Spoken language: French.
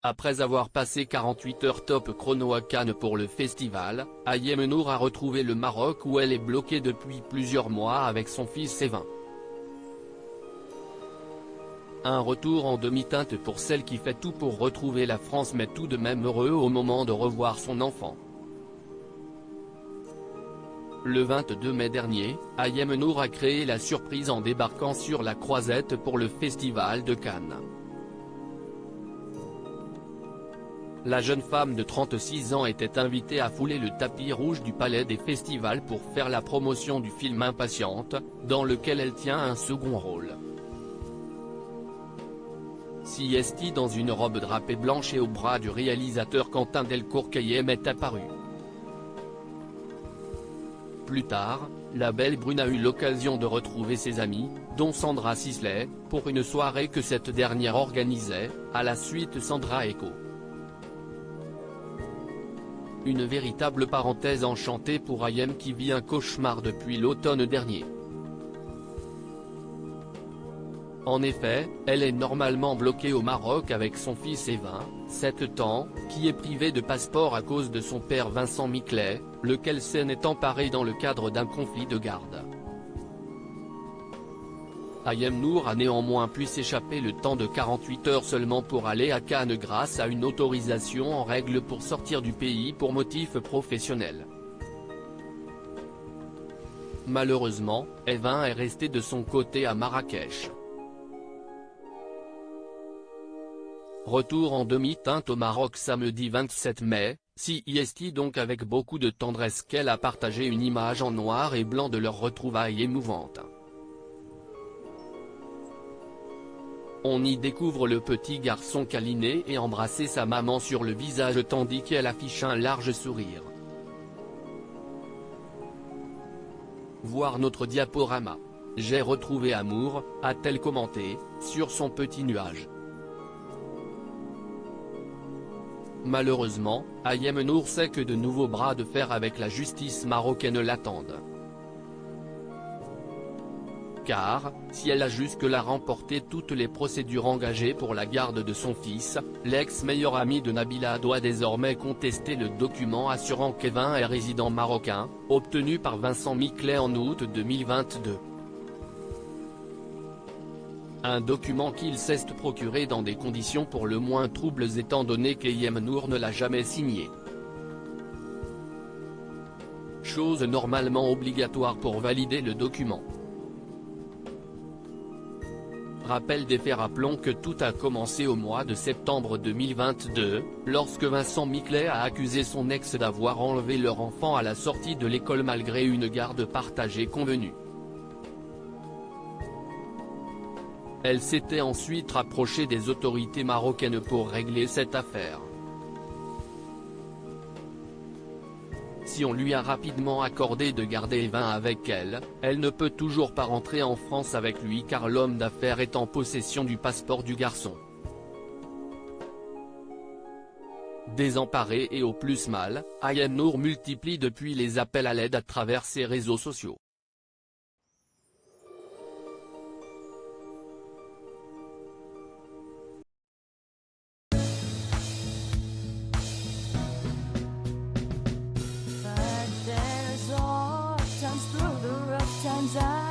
Après avoir passé 48 heures top chrono à Cannes pour le festival, Ayem Nour a retrouvé le Maroc où elle est bloquée depuis plusieurs mois avec son fils Evin. Un retour en demi-teinte pour celle qui fait tout pour retrouver la France mais tout de même heureux au moment de revoir son enfant. Le 22 mai dernier, Ayem Nour a créé la surprise en débarquant sur la croisette pour le festival de Cannes. La jeune femme de 36 ans était invitée à fouler le tapis rouge du palais des festivals pour faire la promotion du film Impatiente, dans lequel elle tient un second rôle. Siesti dans une robe drapée blanche et au bras du réalisateur Quentin Delcourt-Kayem est apparu. Plus tard, la belle brune a eu l'occasion de retrouver ses amis, dont Sandra Sisley, pour une soirée que cette dernière organisait, à la suite Sandra Echo. Une véritable parenthèse enchantée pour Ayem qui vit un cauchemar depuis l'automne dernier. En effet, elle est normalement bloquée au Maroc avec son fils Evin, 7 ans, qui est privé de passeport à cause de son père Vincent Miclet, lequel s'en est emparé dans le cadre d'un conflit de garde. Ayem Nour a néanmoins pu s'échapper le temps de 48 heures seulement pour aller à Cannes grâce à une autorisation en règle pour sortir du pays pour motif professionnel. Malheureusement, Evin est resté de son côté à Marrakech. Retour en demi-teinte au Maroc samedi 27 mai, Siesti donc avec beaucoup de tendresse qu'elle a partagé une image en noir et blanc de leur retrouvaille émouvante. On y découvre le petit garçon câliner et embrasser sa maman sur le visage tandis qu'elle affiche un large sourire. Voir notre diaporama. J'ai retrouvé amour, a-t-elle commenté, sur son petit nuage. Malheureusement, Ayem Nour sait que de nouveaux bras de fer avec la justice marocaine l'attendent. Car, si elle a jusque-là remporté toutes les procédures engagées pour la garde de son fils, l'ex-meilleur ami de Nabila doit désormais contester le document assurant qu'Evin est résident marocain, obtenu par Vincent Miclet en août 2022. Un document qu'il s'est procuré dans des conditions pour le moins troubles étant donné qu'Ayem Nour ne l'a jamais signé. Chose normalement obligatoire pour valider le document. Rappel des faits. Rappelons que tout a commencé au mois de septembre 2022, lorsque Vincent Miclet a accusé son ex d'avoir enlevé leur enfant à la sortie de l'école malgré une garde partagée convenue. Elle s'était ensuite rapprochée des autorités marocaines pour régler cette affaire. Si on lui a rapidement accordé de garder Evin avec elle, elle ne peut toujours pas rentrer en France avec lui car l'homme d'affaires est en possession du passeport du garçon. Désemparée et au plus mal, Ayem Nour multiplie depuis les appels à l'aide à travers ses réseaux sociaux. Through the rough times